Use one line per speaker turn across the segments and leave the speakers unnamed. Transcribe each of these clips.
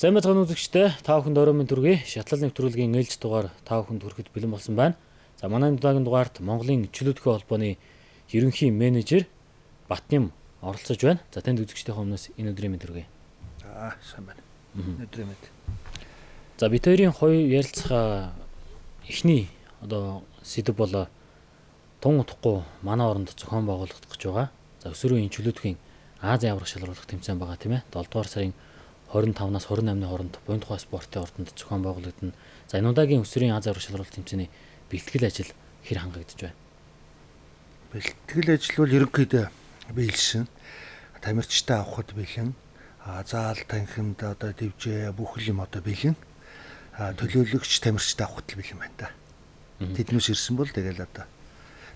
Сайн мэцхан үзэгчдээ та бүхэнд орой минь төргий. Шатлал нэвтрүүлгийн ээлж дугаар та бүхэнд хүрэхэд бэлэн болсон байна. За манай удаагийн дугаарт Монголын чөлөөтгөө холбооны ерөнхий менежер Батням оролцож байна. За танд үзэгчдийн өмнөөс энэ өдрийн минь төргий.
За сайн байна. Өдрийн минь.
За бид хоёрын хоёр ярилцах эхний сэдэв бол тун утгагүй манай оронд зохион байгуулагдах гэж байгаа. За өсвөрийн чөлөөтгийн Азийн аврах шалруулах тэмцээн байгаа тийм ээ. 7 дугаар сарын 25-наас 28-ны хооронд буян тухай спортын ордонд зохион байгуулагдана. За энэ удаагийн өсвөрийн Азийн аврах шалруулах тэмцээний бэлтгэл ажил хэр хангагдж байна?
Бэлтгэл ажил бол ерөнхийдөө биелсэн. Тамирчтай авахд бэлэн. Заал танхимд дивжээ бүх юм бэлэн. Төлөөлөгч тамирчтай авахд л бэлэн байна да. Тэднээс ирсэн бол тэгэл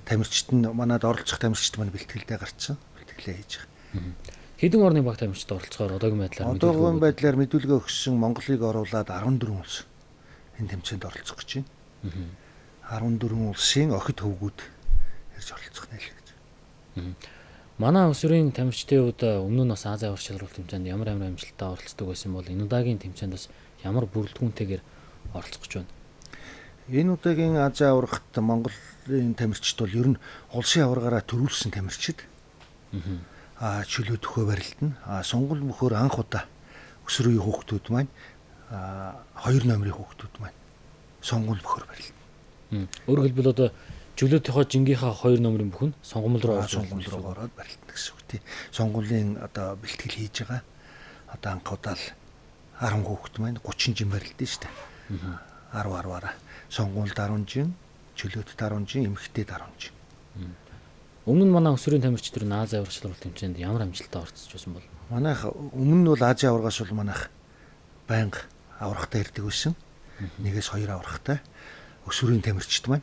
тамирчид нь манад оролцох тамирчид маань бэлтгэлдээ гарцсан. Бэлтгэлээ хийж байгаа.
Хэдэн орны баг тамирчид оролцохоор одоогийн
байдлаар мэдүүлгээ өгсөн Монголыг оруулаад 14 улс энэ тэмцээнд оролцох гэж байна. 14 улсын охид хөвгүүд ирж оролцох нэ л гэж.
Манай өсвөрийн тамирчдын хувьд өмнө нь бас Азийн аврах шалруулах тэмцээнд ямар амжилттай оролцдог байсан бол энэ удаагийн тэмцээнд бас ямар бүрэлдэхүүнтэйгээр оролцох гэж байна.
Энэ удаагийн Азийн аврахт Монголын тамирчид бол ер нь улсын аваргаараа төрүүлсэн тамирчид. Чөлөөт өхөө барилтна. Сонгол мөхөөр анх удаа өсвөрийн хүүхдүүд маань 2 номерын хүүхдүүд маань сонгол мөхөөр барилтна.
Өөрөөр хэлбэл чөлөөтийнхөө жингийнхаа 2 номерын бүхэн сонгомл руу
ороод барилтна гэсэн үг тий. Сонгуулийн бэлтгэл хийж байгаа. Анх удаа л 10 хүүхд маань 30 жин барилдсан шүү дээ. 10-10-аараа сонгуульд 10 жин, чөлөөтд 10 жин, эмэгтэйд 10 жин.
Өмнө нь манай өсвөрийн тамирчид төр Азийн аврах шалруулах тэмцээнд ямар амжилттай оролцож байсан бол?
Манайх өмнө нь бол Азийн аврагаас бол манайх байнга аврахтай ирдэг байсан. 1-2 аврахтай өсвөрийн тамирчид маань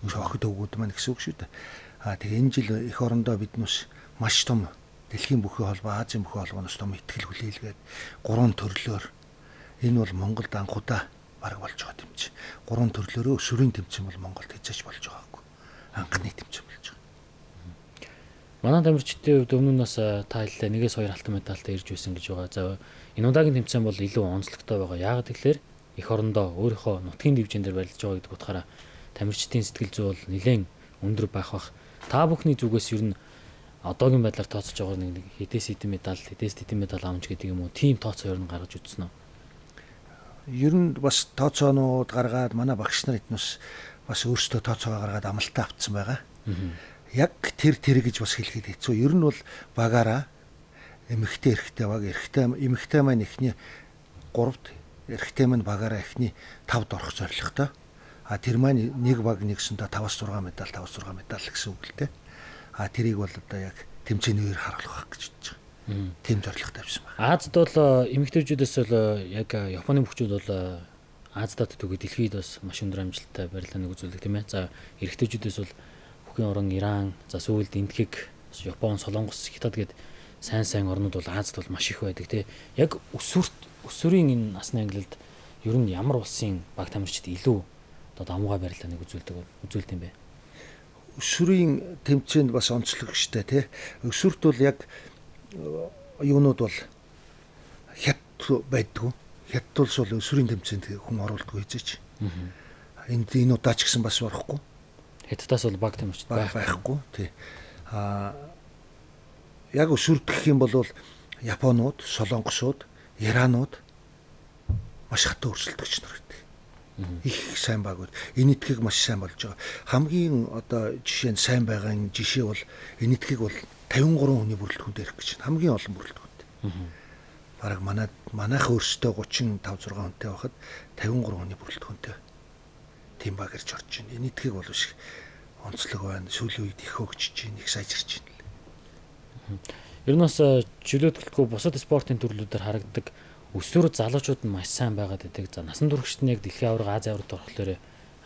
охид өвгүүд маань гэсэн үг шүү дээ. Тэгээ энэ жил эх орондоо биднээс маш том дэлхийн бүхий холбоо, Азийн бүхий холбооноос том ихтгэл хүлээлгээд 3 төрлөөр энэ бол Монголд анх удаа бараг болж байгаа тэмцээн. 3 төрлөөрөө өсвөрийн тэмцээн бол Монголд хийж болж байгаагүй. Анхны тэмцээн болж байгаа.
Манай тамирчдын хувьд өмнө нь бас та хэллээ 1-2 алтан медальтай ирж байсан гэж байгаа. За энэ удаагийн тэмцээн бол илүү онцлогтой байгаа. Яагаад гэвэл эх орондоо өөрийнхөө нутгийн дивжин дээр барилж байгаа гэдэг утгаараа тамирчдын сэтгэл зүй бол нэлээд өндөр байх бах. Та бүхний зүгээс ер нь одоогийн байдлаар тооцож байгаа нэг хэдээс хэдэн медаль авч гэдэг юм уу? Тим тооцоо ер нь гаргаж үзсэн үү?
Ер нь бас тооцоонууд гаргаад манай багш нар эднээс бас өөрсдөө тооцоогоо гаргаад амлалтаа авцсан байгаа. Яг тэр гэж бас хэлэхэд хэцүү. Ер нь бол багаараа эмэгтэй эрэгтэй баг, эмэгтэй маань эхний 3-д, эрэгтэй маань багаараа эхний 5-д орох зорилготой. Тэр маань нэг баг нэгсэндээ 5-6 медаль гэсэн үг л дээ. Тэрийг бол яг тэмцээний үеэр харуулах гэж бодож байгаа. Тим зорилго тавьсан байна.
Азад бол эмэгтэйчүүдээс бол яг Японы бүхчүүд бол Аздад төгөө дэлхийд бас маш өндөр амжилттай барилгааны үзүүлдэг тийм ээ. За эрэгтэйчүүдээс бол орон Иран, за сүүлд Индхэг, Япон, Солонгос, Хятад гээд сайн орнууд бол Азад бол маш их байдаг тий. Яг өсвөрийн энэ насны ангилалд ер нь ямар улсын баг тамирчид илүү дамуугай барилгааныг үзүүлдэг юм бэ?
Өсвөрийн тэмцээнд бас онцлогчтой тий. Өсвөрт бол яг юунууд бол хят байдгүй. Хятадулс бол өсвөрийн тэмцээнд хүн оруулдаг хэзээч. Энэ удаа ч гэсэн бас орохгүй.
Хятадаас бол баг тамирчид
байхгүй тий. Яг өсвөрт гэх юм бол Японууд, Солонгосууд, Иранууд маш хатуу өрсөлдөгч нар гэдэг. Их сайн багууд. Энэ этгийг маш сайн болж байгаа. Хамгийн жишээ нь сайн байгаан жишээ бол энэ этгийг бол 53 хүний бүрэлдэхүүнд ирэх гэж байна. Хамгийн олон бүрэлдэхүүнд. Бараг манайх өөрсдөө 35-6 хүнтэй байхад 53 хүний бүрэлдэхүүнтэй тийм баг ирж орж байна. Энэ этгийг бол биш онцлог байна. Сүүлийн үед их хөгжиж байна, их сайжирч байна.
Ер нь бас чөлөөтгөлтгүй бусад спортын төрлүүдээр харагддаг өсвөр залуучууд нь маш сайн байгаад байдаг. За насан туршид нь яг дэлхийн аварга, Азийн аваргад орохлоор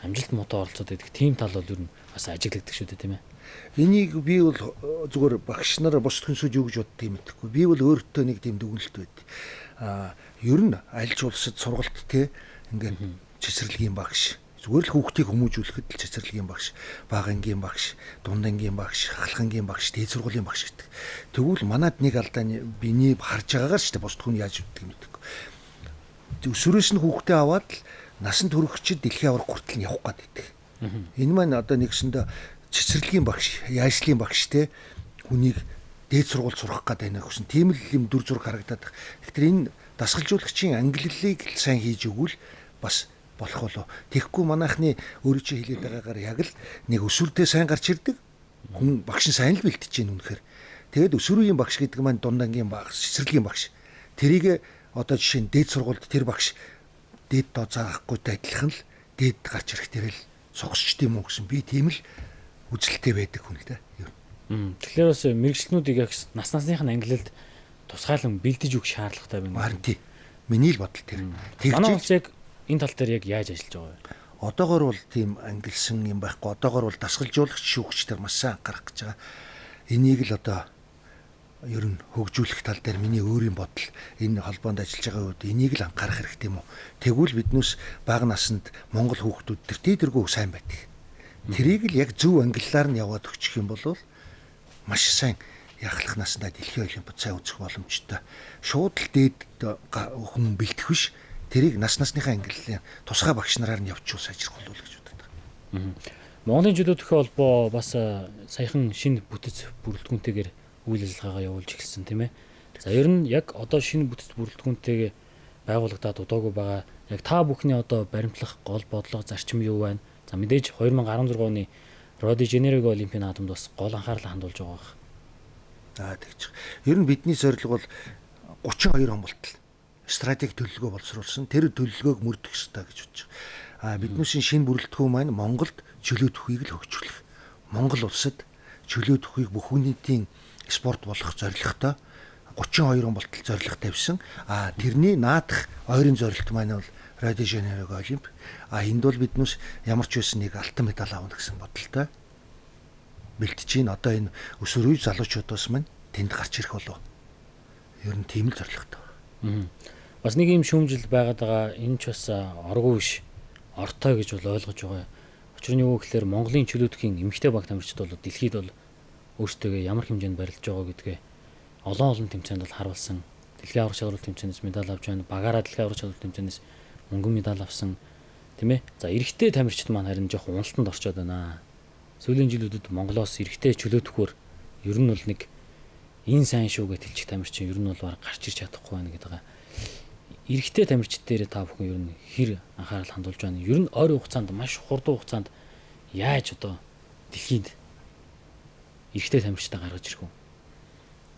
амжилт муутай оролцоод байдаг. Тим тал бол ер нь бас ажиглагддаг шүү дээ тийм ээ.
Энийг би бол зүгээр багш нар бос хүнсүүд юу гэж боддгийг мэдэхгүй. Би бол өөртөө нэг тийм дүгнэлт байд. Ер нь аль ч улсад сургалт те ингээд цэцэрлэгийн багш зүгээр л хүүхдийг хүмүүжүүлэхэд л цэцэрлэгийн багш, бага ангийн багш, дунд ангийн багш, хахалхангийн багш, дээд сургуулийн багш гэдэг. Тэгвэл манад нэг алдааны биний харж байгаагаар ч бусд хүн яаж үтдэг мэдэхгүй. өсвөрөөс нь хүүхдээ аваад л насанд хүрэхчид дэлхийн аврах хүртэл нь явах гэдэг. Энэ маань одоо нэгсэндээ цэцэрлэгийн багш, яажлын багш те хүнийг дээд сургууль сурах гэдэг нэг хүсэн. Тийм л юм дүр зураг харагдаад байна. Тэгэхээр энэ дасгалжуулагчийн ангиллалыг сайн хийж өгвөл бас болох болов. Тэгэхгүй манайхны өөрөө чи хэлээд байгаагаар яг л нэг өсвөрдөө сайн гарч ирдэг. Хүн багш нь сайн л бэлтэж гин үнэхээр. Тэгээд өсвөрийн багш гэдэг маань дундангийн багш, цэцэрлэгийн багш. Тэрийг одоо жишээ нь дээд сургуульд тэр багш дээд доо заахгүйтэй адилхан л дээд гарч ирэх тэрэл цогсчт юм уу гэсэн би тийм л үзэлтэй байдаг хүн л да.
Тэгэхээр бас мэрэгчлэнүүдийг яг насныхын ангиллалд тусгайлан бэлдэж өгөх шаардлагатай байна.
Харин тий. Миний л бодол тэр.
Манай улс яг энэ тал дээр яг яаж ажиллаж байгаа вэ?
Одоогор бол тийм ангилсан юм байхгүй. Одоогор бол дасгалжуулагч шүүгчдэр маш сайн анхаарах гэж байгаа. Энийг л одоо ер нь хөгжүүлэх тал дээр миний өөрийн бодол энэ холбоонд ажиллаж байгаа үед энийг л анхаарах хэрэгтэй юм уу? Тэгвэл биднээс бага наснд Монгол хүүхдүүд тэргүй сайн байдаг. Тэрийг л яг зөв ангиллаар нь яваад өгчих юм бол маш сайн яхалах наснаа дэлхийн олимпиад сайн үзэх боломжтой. Шууд л дээд хүн бэлтэх биш. Тэрийг насныхаа ангиллалын тусгай багш нараар нь явуул сайжрах болов гэж боддог.
Монголын жүлөөдөхөө холбоо бас саяхан шинэ бүтэц бүрэлдэхүүнтэйгээр үйл ажиллагаагаа явуулж эхэлсэн тийм ээ. За ер нь яг одоо шинэ бүтэц бүрэлдэхүүнтэйгээ байгуулагдаад удаагүй байгаа. Яг та бүхний одоо баримтлах гол бодлого зарчим юу байна? За мэдээж 2016 оны Рио-де Жанейрогийн Олимпийн наадамд бас гол анхаарлаа хандуулж байгаа байна.
Тэгж. Ер нь бидний зорилго бол 32 он болтол стратеги төлөвлөгөө боловсруулсан. Тэр төлөвлөгөөг мөрдөх ёстой гэж бодож байгаа. Биднээс шинэ бүрэлдэхүүн маань Монголд чөлөөтөхийг л хөгжүүлэх. Монгол улсад чөлөөтөхийг бүх нийтийн спорт болгох зорилготой 32 он болтол зорилго тавьсан. Тэрний наадах ойрын зорилт маань бол Рио-де Жанейрогийн Олимп. Энд бол биднээс ямар ч байсан нэг алтан медаль авах гэсэн бодолтой бэлтэж байна. Одоо энэ өсвөр үе залуучуудаас маань тэнд гарч ирэх болов. Ер нь тийм л зорилготой.
Бас нэг юм шүүмжил байгаад байгаа. Энэ ч бас оргүй биш. Ортой гэж бол ойлгож байгаа. Учир нь юу гэхээр Монголын чөлөөтхийн эмэгтэй баг тамирчид бол дэлхийд бол өөрсдөө ямар хэмжээнд барилж байгаа гэдгээ олон тэмцээнд бол харуулсан. Дэлхийн аврах чадвар тэмцээнээс медаль авч байна. Багаараа дэлхийн аврах чадвар тэмцээнээс мөнгөн медаль авсан. Тийм ээ. За эрэгтэй тамирчид маань харин жоохон уналтанд орчоод байна. Сүүлийн жилүүдэд Монголоос эрэгтэй чөлөөтөхөөр ер нь бол нэг энэ сайн шүү гэж хэлчих тамирчин ер нь бол баг гарч ирч чадахгүй байна гэдэг байгаа. Эрэгтэй тамирчид дээр та бүхэн ер нь хэр анхаарал хандуулж байна? Ер нь ойрын хугацаанд маш хурдан хугацаанд яаж одоо дэлхийд эрэгтэй тамирчдаа гаргаж ирэх вэ?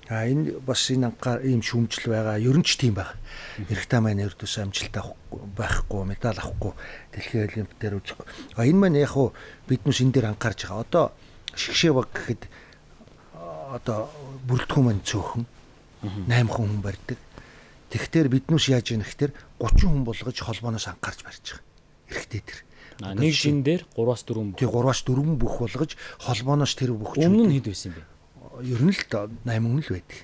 Энэ бас энэ ийм шүүмжил байгаа. Ер нь ч тийм байна. Эрэгтэй маань ердөөс амжилт байхгүй, медаль авахгүй дэлхийн олимп дээр үзэхгүй. Энэ маань яг хуу биднээс энэ дээр анхаарч байгаа. Одоо шигшээ баг гэхэд одоо бүрэлдэхүүн маань цөөхөн 8 хүн барьдаг. Тэгэхээр биднээс яаж яах гэхээр 30 хүн болгож холбооноос анхаарч барьж байгаа. Эрэгтэй тэр.
Нэг шин дээр 3-4 бүх.
Тий 3-4 бүх болгож холбооноос тэр бүх.
Өмнө нь хэд байсан бэ?
Ер нь л 8 хүн л байдаг.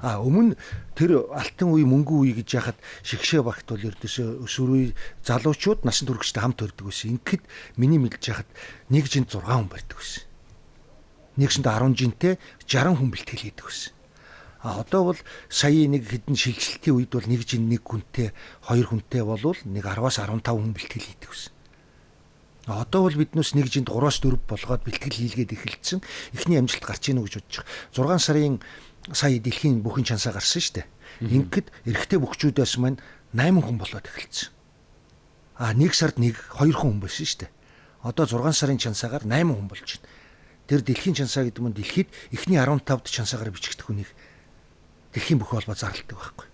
Өмнө тэр алтан үе мөнгөн үе гэж яхад шигшээ багт бол ердөөсөө өсвөр үе залуучууд насанд хүрэхчтэй хамт өрдөг байсан. Ингээд миний мэдж яхад 1 жинт 6 хүн барьдаг байсан. Нэгсэнд 10 жинтэй 60 хүн бэлтгэл хийдэг байсан. Одоо бол сая нэг хэдэн шилжилтийн үед бол 1 жин 1 хүнтэй 2 хүнтэй болвол нэг 10-аас 15 хүн бэлтгэл хийдэг байсан. Одоо бол биднээс 1 жинт 3-4 болгоод бэлтгэл хийлгээд эхэлсэн. Эхний амжилт гарч ийнө гэж бодож байгаа. 6 сарын сая дэлхийн бүхэн чансаа гарсан шүү дээ. Ингээд эрэгтэй бөхчүүдээс маань 8 хүн болоод эхэлсэн. 1 сард 2 хүн байсан шүү дээ. Одоо 6 сарын чансаагаар 8 хүн болж байна. Тэр дэлхийн чансаа гэдэг нь дэлхийд эхний 15-д чансаагаар бичигдэх хүнийг дэлхийн бүхэн холбоо зарладаг байхгүй.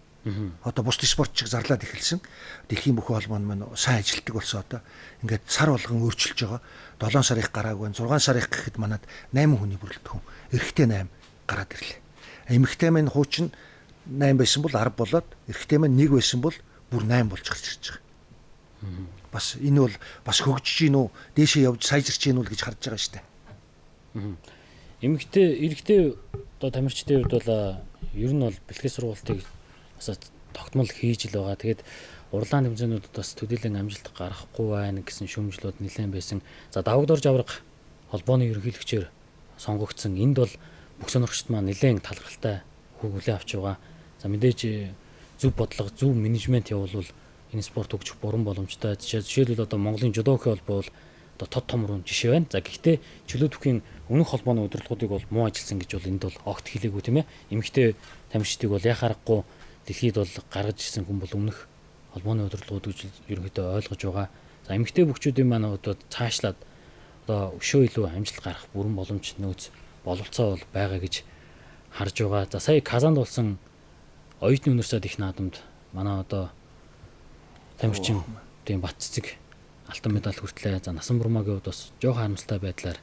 Одоо бус спортчиг зарлаад эхэлсэн. Дэлхийн бүхэн холбоонд маань сайн ажилтдаг болсон одоо. Ингээд сар болгон өөрчилж байгаа. 7 сарын гараагүй, 6 сарын гэхэд манад 8 хүний бүрэлдэхүүн. Эрэгтэй 8 гараад ирлээ. Эмэгтэй маань хуучин 8 байсан бол 10 болоод эрэгтэй маань 1 байсан бол бүр 8 болж гарч ирж байгаа. Бас энэ бол бас хөгжиж гин үү, дээшээ явж сайжирч гин үү гэж харж байгаа шүү дээ.
Эрэгтэй одоо тамирчдын хувьд бол ер нь бол бэлтгэл сургалтыг бас тогтмол хийж л байгаа. Тэгээд урлаан тэмцээнүүдэд бас төдийлөн амжилт гаргахгүй байна гэсэн шүүмжлүүд нэлээд байсан. За давагдорж аврах холбооны ерөнхийлөгчөөр сонгогдсон. Энд бол бүх сонирхчид маань нэлээд талархалтай хүлээн авч байгаа. За мэдээж зөв бодлого, зөв менежмент явуулвал энэ спорт хөгжих бүрэн боломжтой. Жишээлбэл одоо Монголын жудокийн холбоо бол одоо тод том руу жишээ байна. За гэхдээ чөлөөтөхийн өмнөх холбооны удирдлагуудыг бол муу ажилласан гэж бол энд бол огт хэлээгүй тийм ээ. Эмэгтэй тамирчдыг бол яхаарахгүй дэлхийд бол гаргаж ирсэн хүн бол өмнөх холбооны удирдлагууд гэж ерөнхийдөө ойлгож байгаа. За эмэгтэй бүхчүүдийн маань одоо цаашлаад одоо өшөө илүү амжилт гарах бүрэн боломж нөөц бололцоо бол байгаа гэж харж байгаа. За сая Казанд болсон оюутны университет их наадамд манай одоо тамирчин тийм бат цэцэг алтан медаль хүртлээ. За насан бурмагийн хувьд бас жоохон харамсалтай байдлаар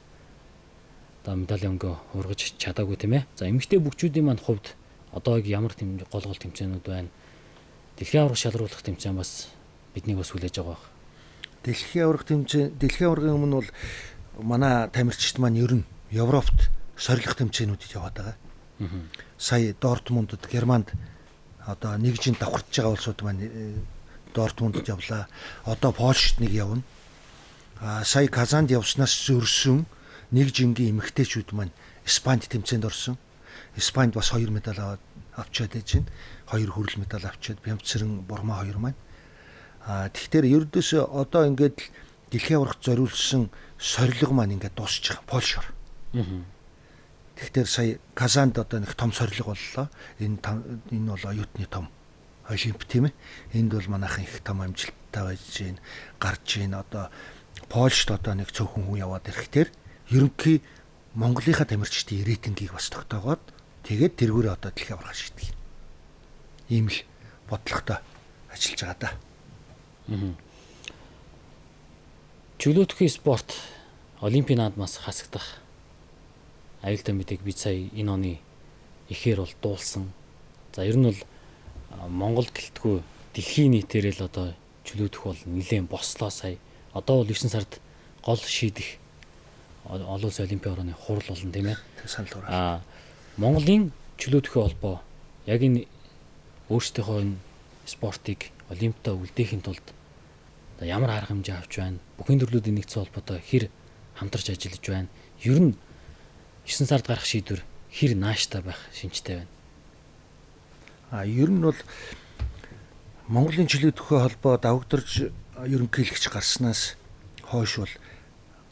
одоо медалийн өнгөө ургаж чадаагүй тийм ээ. За эмэгтэй бүхчүүдийн маань хувьд одоо ямар гол тэмцээнүүд байна? Дэлхийн аварга шалруулах тэмцээн бас биднийг бас хүлээж байгаа баг.
Дэлхийн аваргын өмнө бол манай тамирчид маань ер нь Европт сорилох тэмцээнүүдэд яваад байгаа. Сая Дортмундд, Германд одоо нэгжийн давхарч байгаа улсууд маань Дортмундд явлаа. Одоо Польшд нэг явна. Сая Казанд явснаас зөрсөн нэг жингийн эмэгтэйчүүд маань Испанид тэмцээнд орсон. Испанид бас 2 медаль авчиад байж байна. 2 хүрэл медаль авчиад Бямцэрэн Бурмаа 2 маань. Тэгэхээр ердөөсөө одоо ингээд дэлхийн аваргад зориулсан сорилго маань ингээд дуусч байгаа Польшоор. Тэгэхээр сая Казанд одоо нэг том сорилго боллоо. Энэ бол оюутны том олимп тийм ээ. Энд бол манайхан их том амжилттай байж гин гарч гин одоо Польшд одоо нэг цөөхөн хүн яваад ирэхээр ерөнхий Монголынхаа тамирчдын рейтингийг бас тогтоогоод тэгээд тэргүүрээ одоо дэлхийн аварга шийдэх. Ийм л бодлоготой ажиллаж байгаа да.
Чөлөөтөхийн спорт Олимпийн наадмаас хасагдах аюултай мэдээг бид сая энэ оны ихээр бол дуулсан. За ер нь бол Монгол гэлтгүй дэлхийн нийтээр л одоо чөлөөтөх бол нэлээд бослоо сая. Одоо бол 9 сард гол шийдэх олон улсын олимпийн орны хурал болно тийм ээ.
Санал ураа.
Монголын чөлөөтөхийн холбоо яг энэ өөрсдийнхөө энэ спортыг олимпиадаа үлдээхийн тулд ямар арга хэмжээ авч байна? Бүхэн төрлүүдийн нэгдсэн холбоотой хэр хамтарч ажиллаж байна? Ер нь 9 сард гарах шийдвэр хэр нааштай байх шинжтэй байна?
Ер нь бол Монголын чөлөөтөхийн холбоо давагдарч ерөнхийлөгч гарснаас хойш бол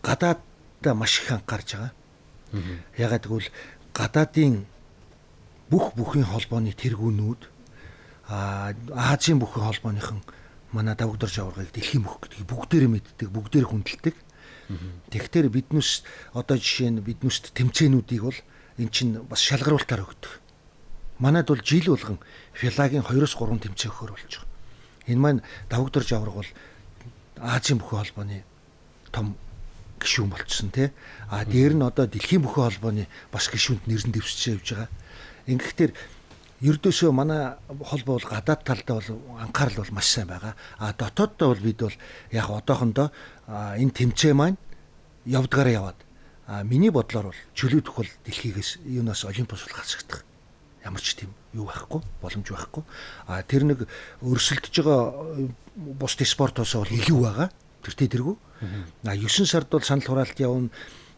гадаадд маш их анхаарч байгаа. Ягаад гэвэл гадаадын бүхэн холбооны тэргүүнүүд Азийн бүхэн холбооныхон манай давагдарч аваргыг дэлхийн бүх гэдгийг бүгдээрээ мэддэг, бүгдээрээ хүндэлдэг. Тэгэхээр биднээс одоо жишээ нь биднээс тэмцээнүүдийг бол эн чинь бас шалгаруултаар өгдөг. Манайд бол жил болгон филагийн 2-3 тэмцээн өгөхөр болж байгаа. Энэ маань давагдарч аварга бол Азийн бүхэн холбооны том гишүүн болцсон тий. Дээр нь одоо дэлхийн бүхэн холбооны бас гишүүнд нэрэн дэвсэж явж байгаа. Ингэхдээ ердөөсөө манай холбоо бол гадаад талдаа бол анхаарал бол маш сайн байгаа. Дотооддоо бол бид бол яг одоохондоо энэ тэмцээн маань явдгаараа яваад миний бодлоор бол чөлөөтөх бол дэлхийгээс юунаас олимпиас бол хасагдах ямар ч тийм юу байхгүй, боломж байхгүй. Тэр нэг өрсөлдөж байгаа бус спортоос бол илүү байгаа. Тэргүү. 9 сард бол санал хураалт явна.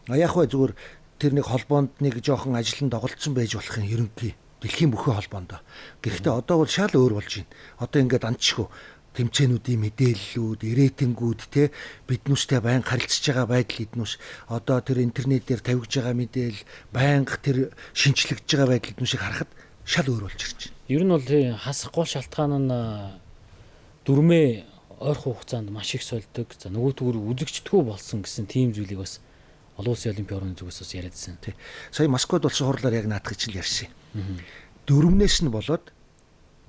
Яг бай зүгээр тэр нэг холбоонд нэг жоохон ажилтан доголдсон байж болох юм ерөнхий дэлхийн бүхэн холбоонд. Гэхдээ одоо бол шал өөр болж байна. Одоо ингээд андчгүй тэмцээнүүдийн мэдээллүүд, рейтингүүд те биднүүстэй байнга харилцаж байгаа байдал эднүүс одоо тэр интернетээр тавигж байгаа мэдээл байнга тэр шинчлэгдэж байгаа байдал эднүүсийг харахад шал өөр болж ирж байна.
Ер нь бол хасах гол шалтгаан нь дүрмээ ойрхон хугацаанд маш их сольдог. За нөгөөдгөр үзэгчдгүү болсон гэсэн тийм зүйлийг бас олон улсын олимпийн орны зүгээс бас яриадсан.
Тий. Сая Москвад болсон хурлаар яг наадахыг чинь ярьсан. Дөрөвнээс нь болоод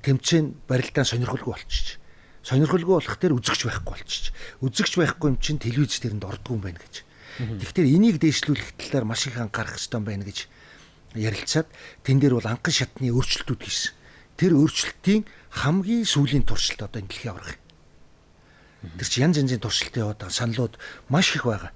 тэмцээн барилдаан сонирхолгүй болчих. Сонирхолгүй болох дээр үзэгч байхгүй болчих. Үзэгч байхгүй юм чинь телевиз тэрэнд ордгүй юм байна гэж. Тэгэхээр энийг дээшлүүлэх талаар маш их анхаарах хэрэгтэй юм байна гэж ярилцаад тэн дээр бол анхан шатны өөрчлөлтүүд хийсэн. Тэр өөрчлөлтийн хамгийн сүүлийн туршилт одоо энэ дэлхийн аварга. Тэр чинь янз янзын туршилтын яваад байгаа саналууд маш их байгаа.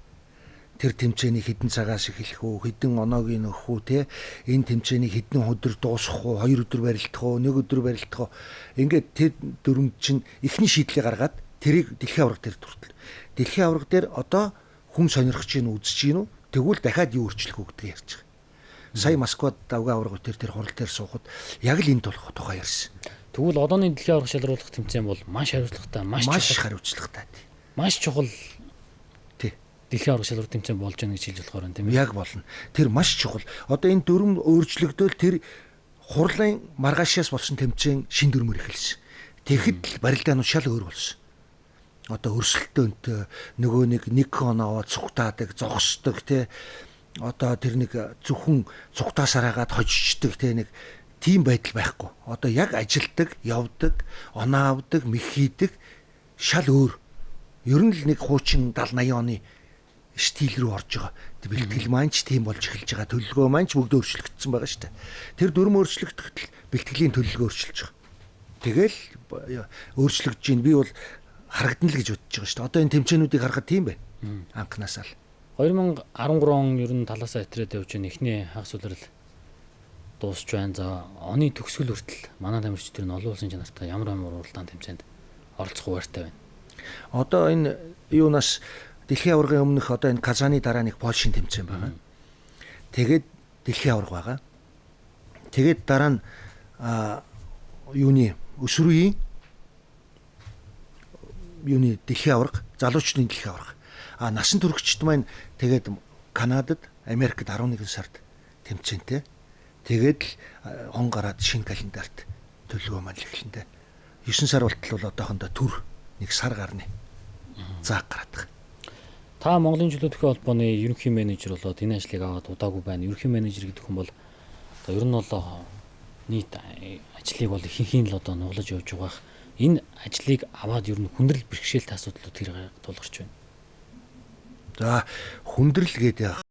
Тэр тэмцээний хэдэн цагаас эхлэх үү, хэдэн оноогийн өгөх үү те энэ тэмцээний хэдэн өдөр дуусгах уу, 2 өдөр барилдах уу, 1 өдөр барилдах уу. Ингээд тэр дөрөнд чинь эхний шийдлээ гаргаад тэрийг дэлхийн аварга дээр туртал. Дэлхийн аварга дээр одоо хүн сонирхож гин үзэж гин үү? Тэгвэл дахиад юу өөрчлөх үү гэдгийг ярьж байгаа. Сая Москвад давгаа аварга тэр хурал дээр суухад яг л энэ тухай ярьсан.
Тэгвэл одооны дэлхийн аварга шалруулах тэмцээн бол маш хариуцлагатай, маш
хариуцлагатай.
маш чухал
Тий.
дэлхийн аварга шалралт тэмцээн болж байна гэж хэлж болохоор юм тийм ээ.
Яг болно. Тэр маш чухал. Одоо энэ дүрм өөрчлөгдөөл тэр хурлын маргаашаас болсон тэмцээн шин дүрмээр эхэлсэн. Тэгэхэд л барилдаанууд шал өөр болсон. Одоо өрсөлдөөнтэй нөгөө нэг оноо цугтаадаг, зогсдог те. Одоо тэр нэг зөвхөн цугтаасаар хагаад хожиждаг те нэг тийм байдал байхгүй. Одоо яг ажилдаг, явдаг, оноо авдаг, мэх хийдэг шал өөр. Ер нь л нэг хуучин 70 80 оны стил рүү орж байгаа. Бэлтгэл маань ч тийм болж эхэлж байгаа. Төлөвлөгөө маань ч бүгд өөрчлөгдсөн байгаа шүү дээ. Тэр дүрм өөрчлөгдөхөд л бэлтгэлийн төлөвлөгөө өөрчилж байгаа. Тэгэл өөрчлөгдөж чинь би бол харагдан л гэж бодож байгаа шүү дээ. Одоо энэ тэмцээнүүдийг харахад тийм байна. Анхнаасаа л
2013 он ер нь талаасаа итрээд явж байгаа эхний хагас улирал дуусч байна. За оны төгсгөл хүртэл манай тамирчид тэр нь олон улсын чанартай ямар уралдаан тэмцээнд оролцох хуваартай байна.
Одоо энэ юунаас дэлхийн аваргын өмнөх одоо энэ Казаны дараа нэг Польшийн тэмцээн байгаа. Тэгээд дэлхийн аварга байгаа. Тэгээд дараа нь юуны өсвөрийн юуны дэлхийн аварга, залуучдын дэлхийн аварга. Насан туршид маань тэгээд Канадад, Америкт 11 сард тэмцээнтэй. Тэгээд л он гараад шинэ календарт төлөвлөгөө маань эхлэнтэй. 9 сар болтол бол одоохондоо төр нэг сар гарны зааг гараад байгаа.
Та Монголын чөлөөтгөх холбооны ерөнхий менежер болоод энэ ажлыг аваад удаагүй байна. Ерөнхий менежер гэдэг хүн бол одоо ер нь бол нийт ажлыг бол ихэнх нь л одоо нуглаж явж байгаа. Энэ ажлыг аваад ер нь хүндрэл бэрхшээлтэй асуудлууд хэрэг тулгарч байна.
За хүндрэл гэдэг